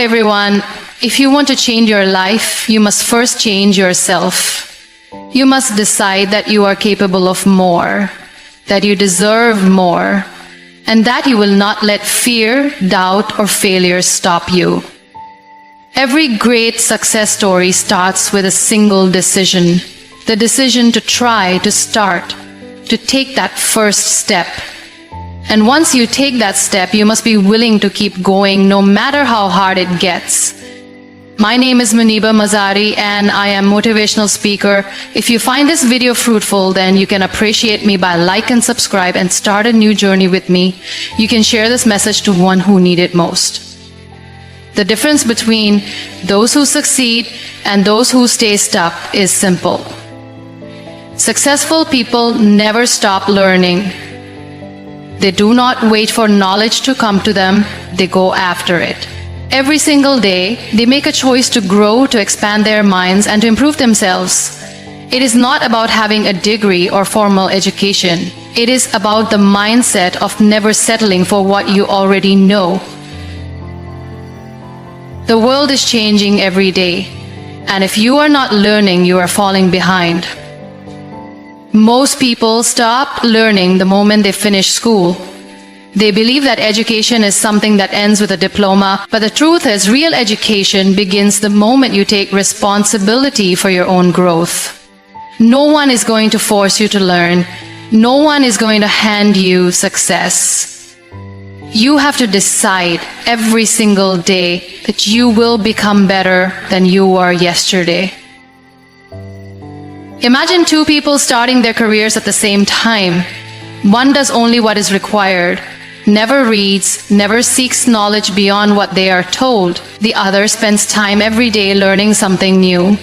everyone. If you want to change your life, you must first change yourself. You must decide that you are capable of more, that you deserve more, and that you will not let fear, doubt, or failure stop you. Every great success story starts with a single decision. The decision to try, to start, to take that first step. And once you take that step, you must be willing to keep going no matter how hard it gets. My name is Muniba Mazari and I am a motivational speaker. If you find this video fruitful, then you can appreciate me by like and subscribe and start a new journey with me. You can share this message to one who needs it most. The difference between those who succeed and those who stay stuck is simple. Successful people never stop learning. They do not wait for knowledge to come to them, they go after it. Every single day, they make a choice to grow, to expand their minds, and to improve themselves. It is not about having a degree or formal education. It is about the mindset of never settling for what you already know. The world is changing every day, and if you are not learning, you are falling behind. Most people stop learning the moment they finish school. They believe that education is something that ends with a diploma, but the truth is real education begins the moment you take responsibility for your own growth. No one is going to force you to learn. No one is going to hand you success. You have to decide every single day that you will become better than you were yesterday. Imagine two people starting their careers at the same time. One does only what is required, never reads, never seeks knowledge beyond what they are told. The other spends time every day learning something new,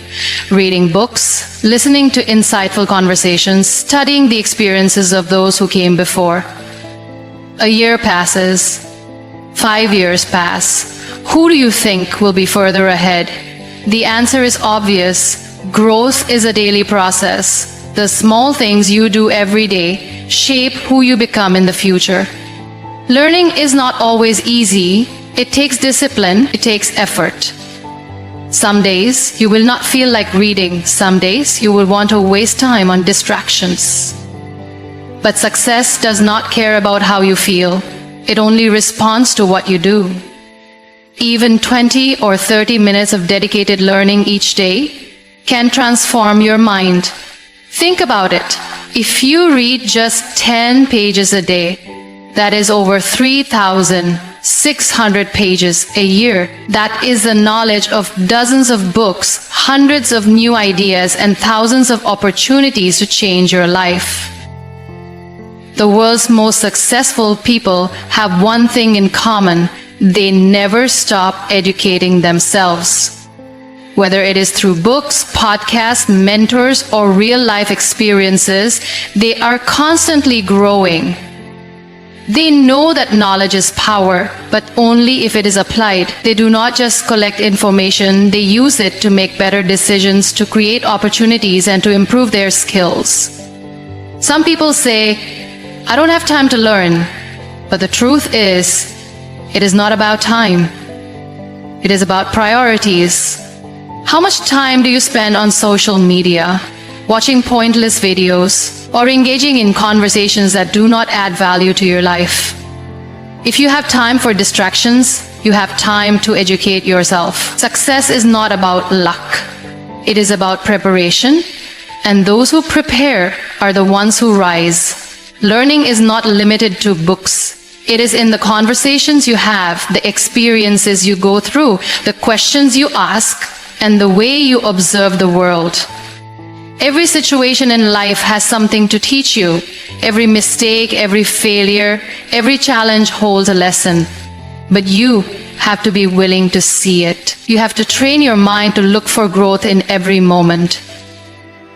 reading books, listening to insightful conversations, studying the experiences of those who came before. A year passes, 5 years pass. Who do you think will be further ahead? The answer is obvious. Growth is a daily process. The small things you do every day shape who you become in the future. Learning is not always easy. It takes discipline, it takes effort. Some days you will not feel like reading. Some days you will want to waste time on distractions. But success does not care about how you feel. It only responds to what you do. Even 20 or 30 minutes of dedicated learning each day can transform your mind. Think about it. If you read just 10 pages a day, that is over 3,600 pages a year. That is the knowledge of dozens of books, hundreds of new ideas, and thousands of opportunities to change your life. The world's most successful people have one thing in common. They never stop educating themselves. Whether it is through books, podcasts, mentors, or real-life experiences, they are constantly growing. They know that knowledge is power, but only if it is applied. They do not just collect information, they use it to make better decisions, to create opportunities, and to improve their skills. Some people say, "I don't have time to learn." But the truth is, it is not about time. It is about priorities. How much time do you spend on social media, watching pointless videos, or engaging in conversations that do not add value to your life? If you have time for distractions, you have time to educate yourself. Success is not about luck. It is about preparation, and those who prepare are the ones who rise. Learning is not limited to books. It is in the conversations you have, the experiences you go through, the questions you ask, and the way you observe the world. Every situation in life has something to teach you. Every mistake, every failure, every challenge holds a lesson. But you have to be willing to see it. You have to train your mind to look for growth in every moment.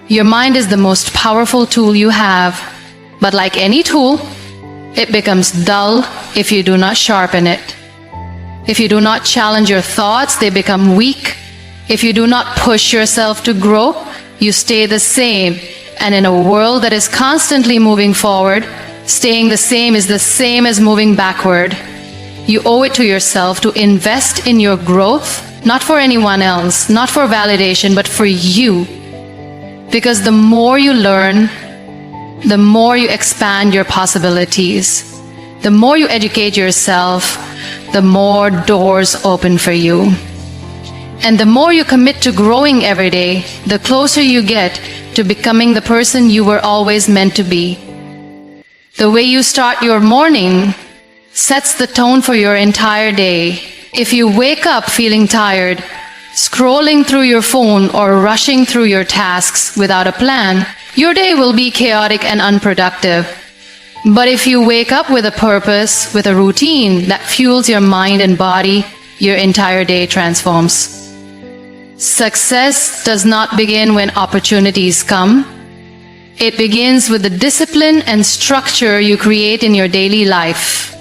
Your mind is the most powerful tool you have. But like any tool, it becomes dull if you do not sharpen it. If you do not challenge your thoughts, they become weak. If you do not push yourself to grow, you stay the same. And in a world that is constantly moving forward, staying the same is the same as moving backward. You owe it to yourself to invest in your growth, not for anyone else, not for validation, but for you. Because the more you learn, the more you expand your possibilities. The more you educate yourself, the more doors open for you. And the more you commit to growing every day, the closer you get to becoming the person you were always meant to be. The way you start your morning sets the tone for your entire day. If you wake up feeling tired, scrolling through your phone or rushing through your tasks without a plan, your day will be chaotic and unproductive. But if you wake up with a purpose, with a routine that fuels your mind and body, your entire day transforms. Success does not begin when opportunities come. It begins with the discipline and structure you create in your daily life.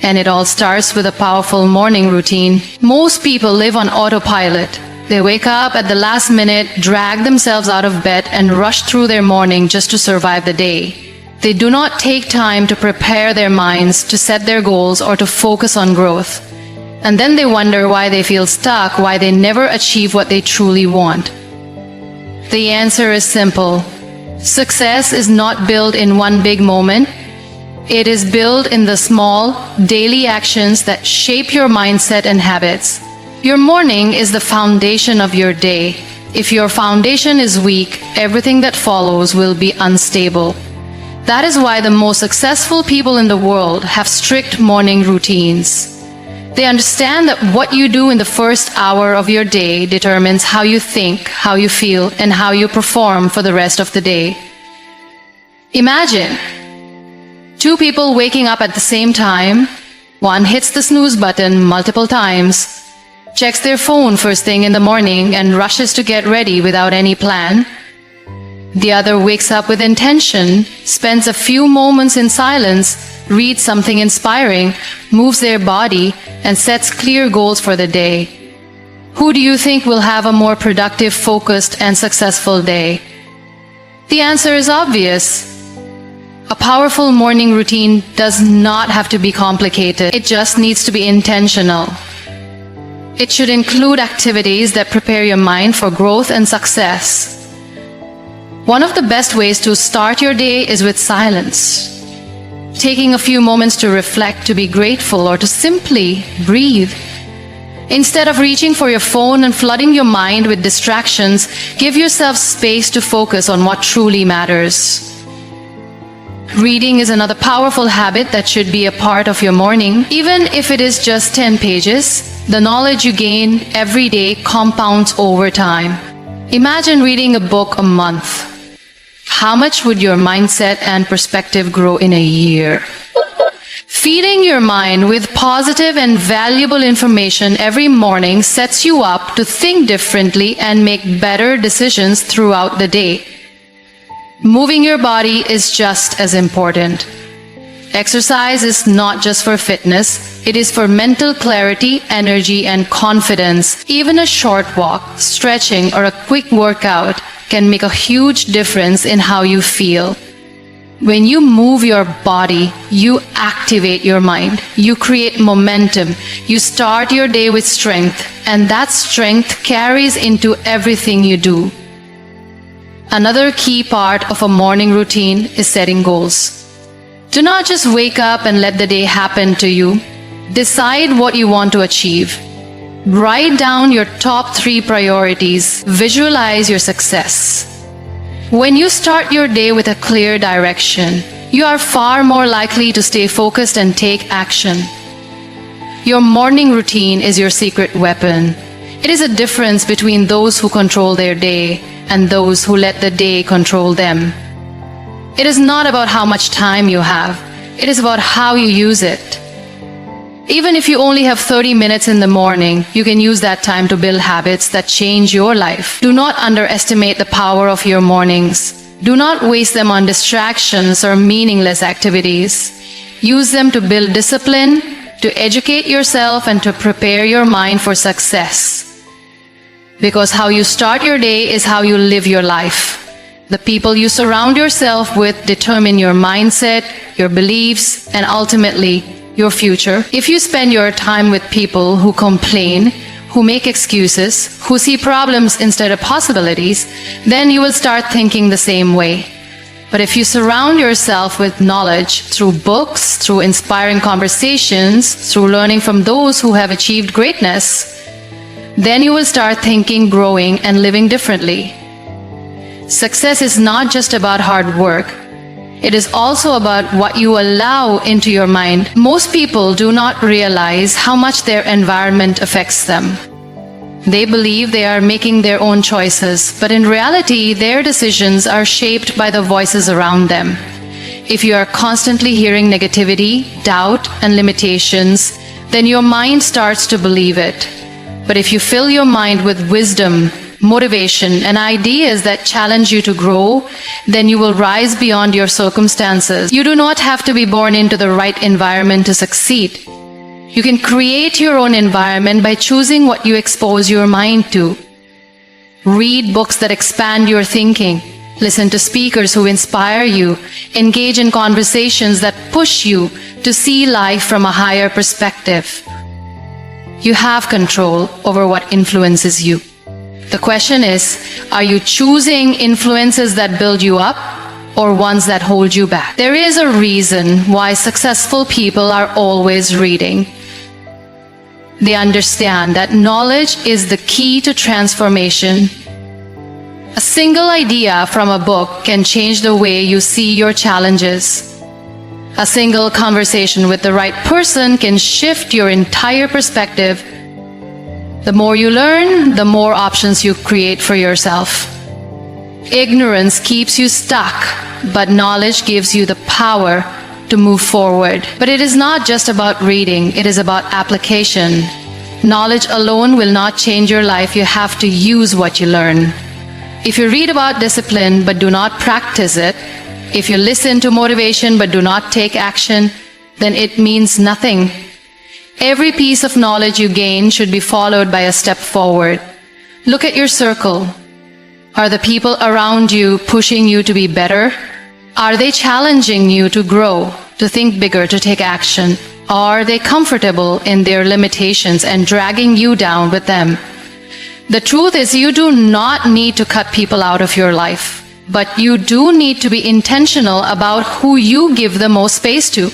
And it all starts with a powerful morning routine. Most people live on autopilot. They wake up at the last minute, drag themselves out of bed, and rush through their morning just to survive the day. They do not take time to prepare their minds, to set their goals, or to focus on growth. And then they wonder why they feel stuck, why they never achieve what they truly want. The answer is simple. Success is not built in one big moment. It is built in the small, daily actions that shape your mindset and habits. Your morning is the foundation of your day. If your foundation is weak, everything that follows will be unstable. That is why the most successful people in the world have strict morning routines. They understand that what you do in the first hour of your day determines how you think, how you feel, and how you perform for the rest of the day. Imagine two people waking up at the same time. One hits the snooze button multiple times, checks their phone first thing in the morning, and rushes to get ready without any plan. The other wakes up with intention, spends a few moments in silence, reads something inspiring, moves their body, and sets clear goals for the day. Who do you think will have a more productive, focused, and successful day? The answer is obvious. A powerful morning routine does not have to be complicated. It just needs to be intentional. It should include activities that prepare your mind for growth and success. One of the best ways to start your day is with silence. Taking a few moments to reflect, to be grateful, or to simply breathe. Instead of reaching for your phone and flooding your mind with distractions, give yourself space to focus on what truly matters. Reading is another powerful habit that should be a part of your morning. Even if it is just 10 pages, the knowledge you gain every day compounds over time. Imagine reading a book a month. How much would your mindset and perspective grow in a year? Feeding your mind with positive and valuable information every morning sets you up to think differently and make better decisions throughout the day. Moving your body is just as important. Exercise is not just for fitness, it is for mental clarity, energy, and confidence. Even a short walk, stretching, or a quick workout can make a huge difference in how you feel. When you move your body, you activate your mind, you create momentum, you start your day with strength, and that strength carries into everything you do. Another key part of a morning routine is setting goals. Do not just wake up and let the day happen to you. Decide what you want to achieve. Write down your top 3 priorities. Visualize your success. When you start your day with a clear direction, you are far more likely to stay focused and take action. Your morning routine is your secret weapon. It is a difference between those who control their day and those who let the day control them. It is not about how much time you have. It is about how you use it. Even if you only have 30 minutes in the morning, you can use that time to build habits that change your life. Do not underestimate the power of your mornings. Do not waste them on distractions or meaningless activities. Use them to build discipline, to educate yourself, and to prepare your mind for success. Because how you start your day is how you live your life. The people you surround yourself with determine your mindset, your beliefs, and ultimately, your future. If you spend your time with people who complain, who make excuses, who see problems instead of possibilities, then you will start thinking the same way. But if you surround yourself with knowledge through books, through inspiring conversations, through learning from those who have achieved greatness, then you will start thinking, growing, and living differently. Success is not just about hard work. It is also about what you allow into your mind. Most people do not realize how much their environment affects them. They believe they are making their own choices, but in reality, their decisions are shaped by the voices around them. If you are constantly hearing negativity, doubt, and limitations, then your mind starts to believe it. But if you fill your mind with wisdom, motivation, and ideas that challenge you to grow, then you will rise beyond your circumstances. You do not have to be born into the right environment to succeed. You can create your own environment by choosing what you expose your mind to. Read books that expand your thinking. Listen to speakers who inspire you. Engage in conversations that push you to see life from a higher perspective. You have control over what influences you. The question is, are you choosing influences that build you up or ones that hold you back? There is a reason why successful people are always reading. They understand that knowledge is the key to transformation. A single idea from a book can change the way you see your challenges. A single conversation with the right person can shift your entire perspective. The more you learn, the more options you create for yourself. Ignorance keeps you stuck, but knowledge gives you the power to move forward. But it is not just about reading, it is about application. Knowledge alone will not change your life. You have to use what you learn. If you read about discipline but do not practice it, if you listen to motivation but do not take action, then it means nothing. Every piece of knowledge you gain should be followed by a step forward. Look at your circle. Are the people around you pushing you to be better? Are they challenging you to grow, to think bigger, to take action? Are they comfortable in their limitations and dragging you down with them? The truth is, you do not need to cut people out of your life, but you do need to be intentional about who you give the most space to.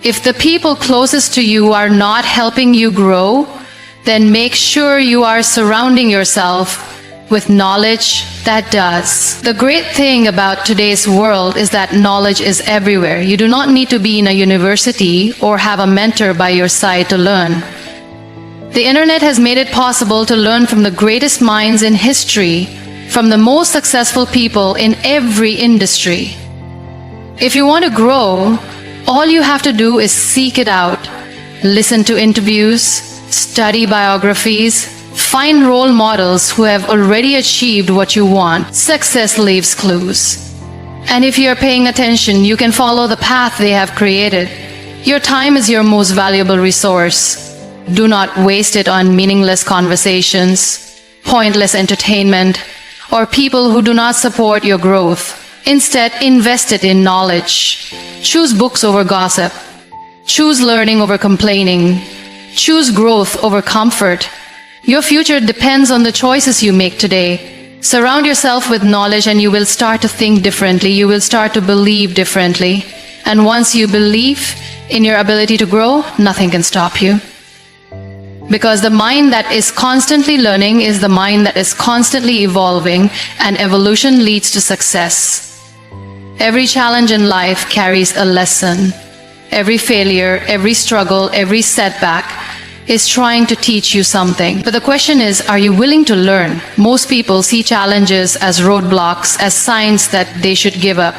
If the people closest to you are not helping you grow, then make sure you are surrounding yourself with knowledge that does. The great thing about today's world is that knowledge is everywhere. You do not need to be in a university or have a mentor by your side to learn. The internet has made it possible to learn from the greatest minds in history, from the most successful people in every industry. If you want to grow, all you have to do is seek it out. Listen to interviews, study biographies, find role models who have already achieved what you want. Success leaves clues. And if you're paying attention, you can follow the path they have created. Your time is your most valuable resource. Do not waste it on meaningless conversations, pointless entertainment, or people who do not support your growth. Instead, invest it in knowledge. Choose books over gossip. Choose learning over complaining. Choose growth over comfort. Your future depends on the choices you make today. Surround yourself with knowledge and you will start to think differently. You will start to believe differently. And once you believe in your ability to grow, nothing can stop you. Because the mind that is constantly learning is the mind that is constantly evolving, and evolution leads to success. Every challenge in life carries a lesson. Every failure, every struggle, every setback is trying to teach you something. But the question is, are you willing to learn? Most people see challenges as roadblocks, as signs that they should give up.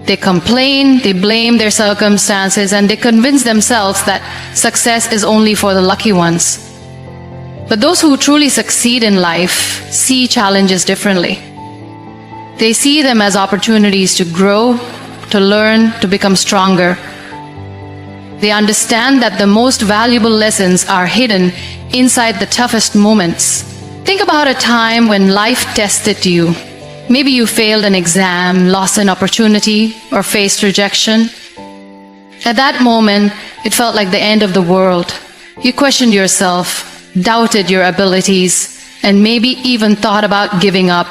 They complain, they blame their circumstances, and they convince themselves that success is only for the lucky ones. But those who truly succeed in life see challenges differently. They see them as opportunities to grow, to learn, to become stronger. They understand that the most valuable lessons are hidden inside the toughest moments. Think about a time when life tested you. Maybe you failed an exam, lost an opportunity, or faced rejection. At that moment, it felt like the end of the world. You questioned yourself, doubted your abilities, and maybe even thought about giving up.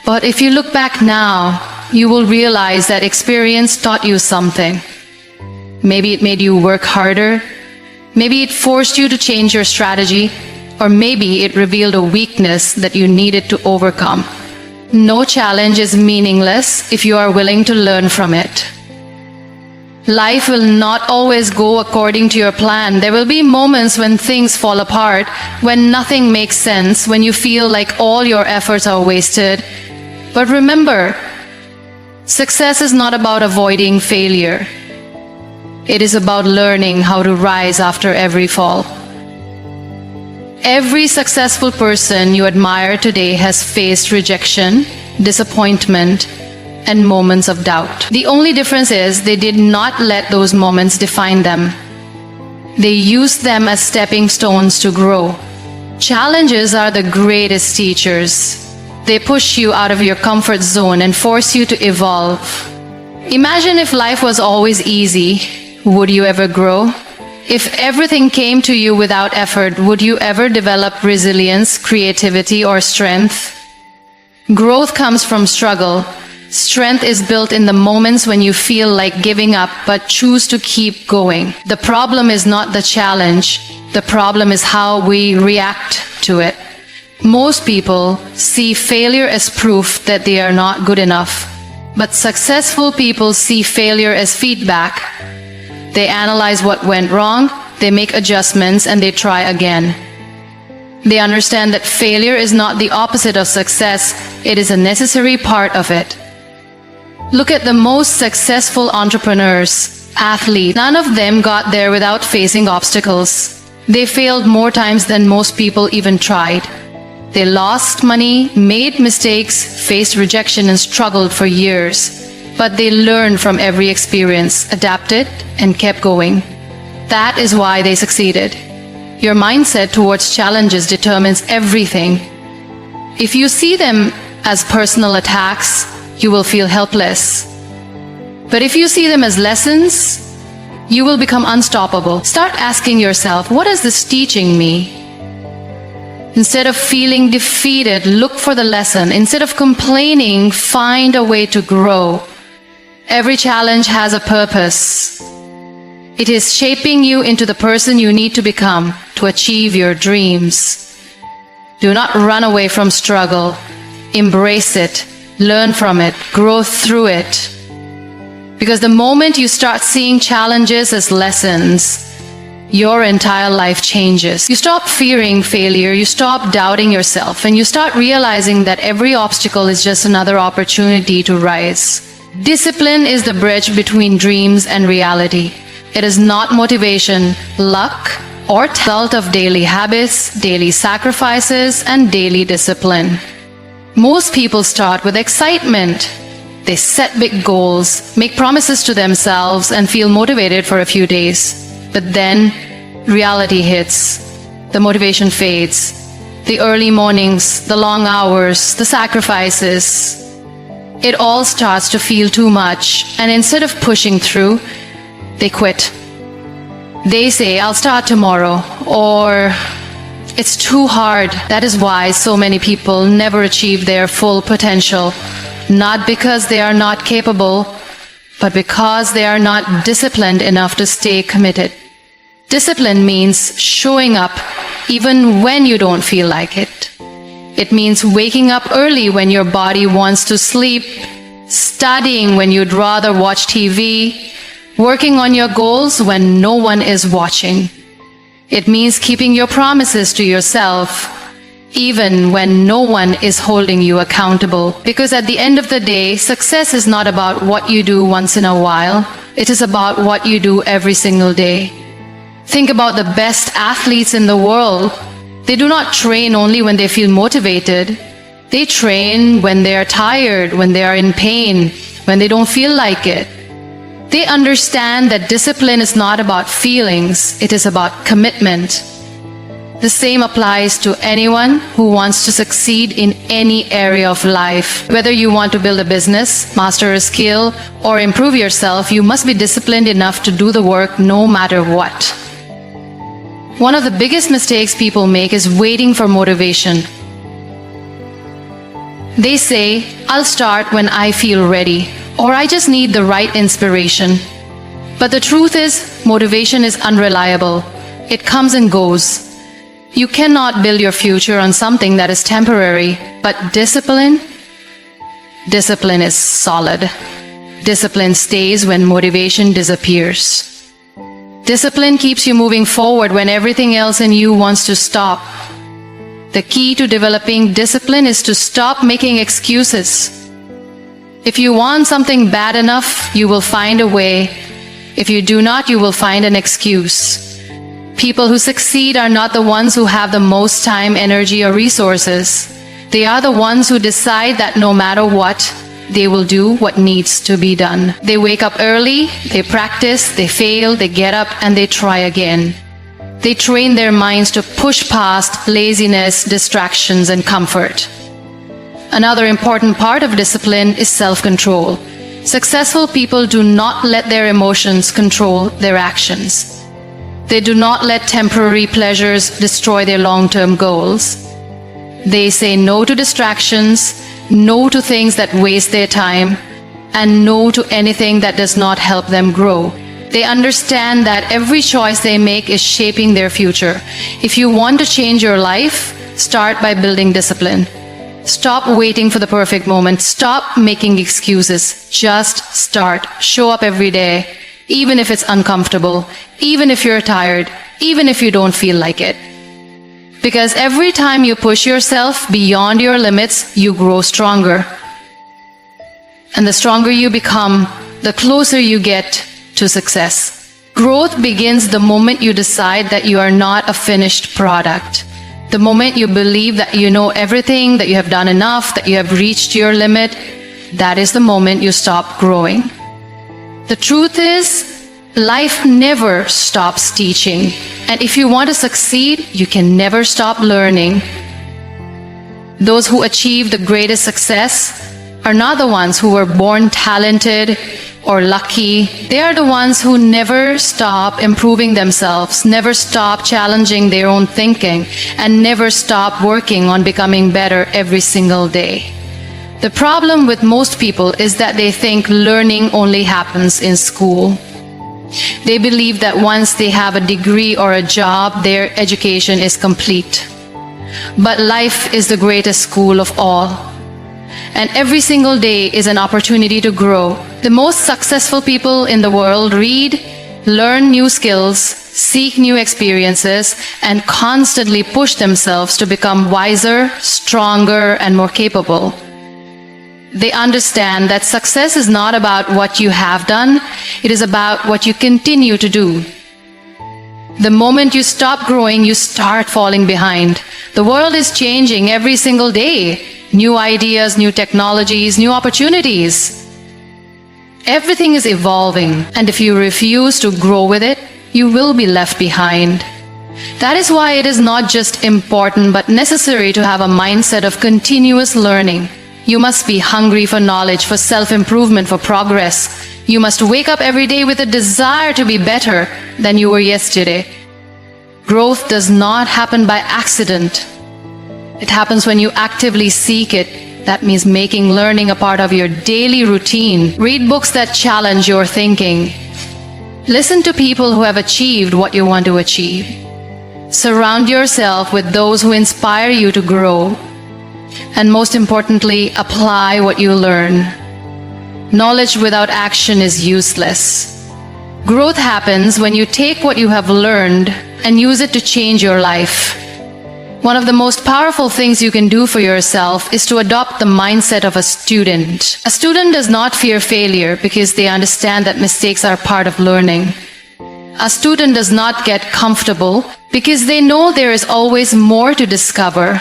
But if you look back now, you will realize that experience taught you something. Maybe it made you work harder. Maybe it forced you to change your strategy. Or maybe it revealed a weakness that you needed to overcome. No challenge is meaningless if you are willing to learn from it. Life will not always go according to your plan. There will be moments when things fall apart, when nothing makes sense, when you feel like all your efforts are wasted. But remember, success is not about avoiding failure. It is about learning how to rise after every fall. Every successful person you admire today has faced rejection, disappointment, and moments of doubt. The only difference is they did not let those moments define them. They used them as stepping stones to grow. Challenges are the greatest teachers. They push you out of your comfort zone and force you to evolve. Imagine if life was always easy. Would you ever grow? If everything came to you without effort, would you ever develop resilience, creativity, or strength? Growth comes from struggle. Strength is built in the moments when you feel like giving up but choose to keep going. The problem is not the challenge. The problem is how we react to it. Most people see failure as proof that they are not good enough. But successful people see failure as feedback. They analyze what went wrong, they make adjustments, and they try again. They understand that failure is not the opposite of success, it is a necessary part of it. Look at the most successful entrepreneurs, athletes. None of them got there without facing obstacles. They failed more times than most people even tried. They lost money, made mistakes, faced rejection, and struggled for years. But they learned from every experience, adapted, and kept going. That is why they succeeded. Your mindset towards challenges determines everything. If you see them as personal attacks, you will feel helpless. But if you see them as lessons, you will become unstoppable. Start asking yourself, what is this teaching me? Instead of feeling defeated, look for the lesson. Instead of complaining, find a way to grow. Every challenge has a purpose. It is shaping you into the person you need to become to achieve your dreams. Do not run away from struggle. Embrace it. Learn from it. Grow through it. Because the moment you start seeing challenges as lessons, your entire life changes. You stop fearing failure, you stop doubting yourself, and you start realizing that every obstacle is just another opportunity to rise. Discipline is the bridge between dreams and reality. It is not motivation, luck, or result of daily habits, daily sacrifices, and daily discipline. Most people start with excitement. They set big goals, make promises to themselves, and feel motivated for a few days. But then, reality hits. The motivation fades. The early mornings, the long hours, the sacrifices. It all starts to feel too much, and instead of pushing through, they quit. They say, I'll start tomorrow, or it's too hard. That is why so many people never achieve their full potential. Not because they are not capable, but because they are not disciplined enough to stay committed. Discipline means showing up even when you don't feel like it. It means waking up early when your body wants to sleep, studying when you'd rather watch TV, working on your goals when no one is watching. It means keeping your promises to yourself, even when no one is holding you accountable. Because at the end of the day, success is not about what you do once in a while. It is about what you do every single day. Think about the best athletes in the world. They do not train only when they feel motivated. They train when they are tired, when they are in pain, when they don't feel like it. They understand that discipline is not about feelings, it is about commitment. The same applies to anyone who wants to succeed in any area of life. Whether you want to build a business, master a skill, or improve yourself, you must be disciplined enough to do the work no matter what. One of the biggest mistakes people make is waiting for motivation. They say, "I'll start when I feel ready," or "I just need the right inspiration." But the truth is, motivation is unreliable. It comes and goes. You cannot build your future on something that is temporary, but discipline is solid. Discipline stays when motivation disappears. Discipline keeps you moving forward when everything else in you wants to stop. The key to developing discipline is to stop making excuses. If you want something bad enough, you will find a way. If you do not, you will find an excuse. People who succeed are not the ones who have the most time, energy, or resources. They are the ones who decide that no matter what, they will do what needs to be done. They wake up early, they practice, they fail, they get up, and they try again. They train their minds to push past laziness, distractions, and comfort. Another important part of discipline is self-control. Successful people do not let their emotions control their actions. They do not let temporary pleasures destroy their long-term goals. They say no to distractions, no to things that waste their time, and no to anything that does not help them grow. They understand that every choice they make is shaping their future. If you want to change your life, start by building discipline. Stop waiting for the perfect moment. Stop making excuses. Just start. Show up every day, even if it's uncomfortable, even if you're tired, even if you don't feel like it. Because every time you push yourself beyond your limits, you grow stronger. And the stronger you become, the closer you get to success. Growth begins the moment you decide that you are not a finished product. The moment you believe that you know everything, that you have done enough, that you have reached your limit, that is the moment you stop growing. The truth is, life never stops teaching. And if you want to succeed, you can never stop learning. Those who achieve the greatest success are not the ones who were born talented or lucky. They are the ones who never stop improving themselves, never stop challenging their own thinking, and never stop working on becoming better every single day. The problem with most people is that they think learning only happens in school. They believe that once they have a degree or a job, their education is complete. But life is the greatest school of all. And every single day is an opportunity to grow. The most successful people in the world read, learn new skills, seek new experiences, and constantly push themselves to become wiser, stronger, and more capable. They understand that success is not about what you have done, it is about what you continue to do. The moment you stop growing, you start falling behind. The world is changing every single day. New ideas, new technologies, new opportunities. Everything is evolving, and if you refuse to grow with it, you will be left behind. That is why it is not just important but necessary to have a mindset of continuous learning. You must be hungry for knowledge, for self-improvement, for progress. You must wake up every day with a desire to be better than you were yesterday. Growth does not happen by accident. It happens when you actively seek it. That means making learning a part of your daily routine. Read books that challenge your thinking. Listen to people who have achieved what you want to achieve. Surround yourself with those who inspire you to grow. And most importantly, apply what you learn. Knowledge without action is useless. Growth happens when you take what you have learned and use it to change your life. One of the most powerful things you can do for yourself is to adopt the mindset of a student. A student does not fear failure because they understand that mistakes are part of learning. A student does not get comfortable because they know there is always more to discover.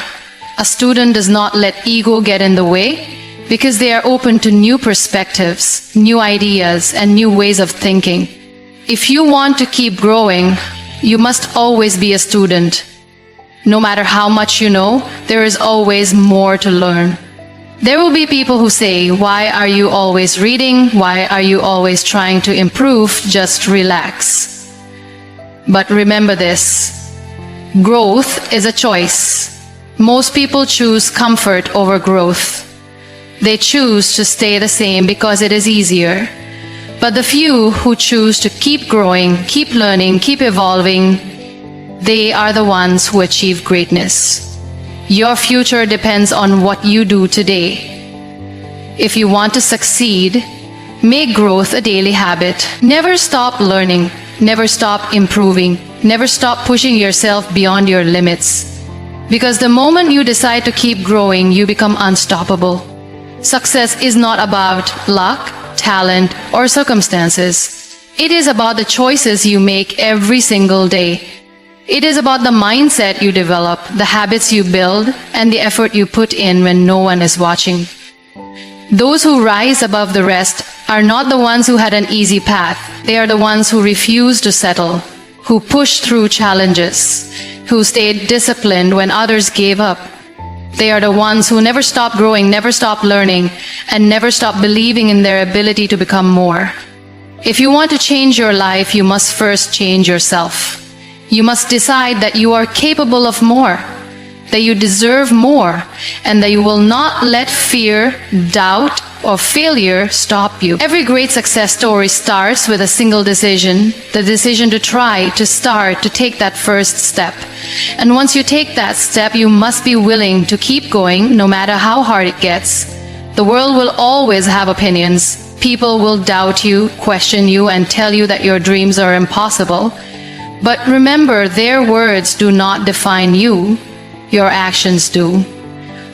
A student does not let ego get in the way because they are open to new perspectives, new ideas, and new ways of thinking. If you want to keep growing, you must always be a student. No matter how much you know, there is always more to learn. There will be people who say, "Why are you always reading? Why are you always trying to improve? Just relax." But remember this: growth is a choice. Most people choose comfort over growth. They choose to stay the same because it is easier. But the few who choose to keep growing, keep learning, keep evolving, they are the ones who achieve greatness. Your future depends on what you do today. If you want to succeed, make growth a daily habit. Never stop learning. Never stop improving. Never stop pushing yourself beyond your limits. Because the moment you decide to keep growing, you become unstoppable. Success is not about luck, talent, or circumstances. It is about the choices you make every single day. It is about the mindset you develop, the habits you build, and the effort you put in when no one is watching. Those who rise above the rest are not the ones who had an easy path. They are the ones who refused to settle, who pushed through challenges, who stayed disciplined when others gave up. They are the ones who never stop growing, never stop learning, and never stop believing in their ability to become more. If you want to change your life, you must first change yourself. You must decide that you are capable of more, that you deserve more, and that you will not let fear, doubt, or failure stop you. Every great success story starts with a single decision, the decision to try, to start, to take that first step. And once you take that step, you must be willing to keep going no matter how hard it gets. The world will always have opinions. People will doubt you, question you, and tell you that your dreams are impossible. But remember, their words do not define you. Your actions do.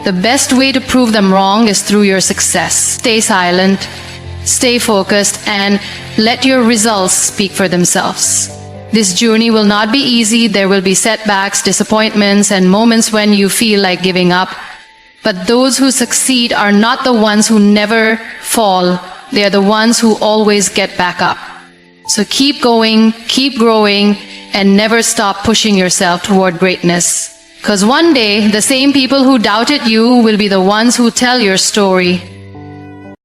The best way to prove them wrong is through your success. Stay silent, stay focused, and let your results speak for themselves. This journey will not be easy. There will be setbacks, disappointments, and moments when you feel like giving up. But those who succeed are not the ones who never fall. They are the ones who always get back up. So keep going, keep growing, and never stop pushing yourself toward greatness. Because one day, the same people who doubted you will be the ones who tell your story.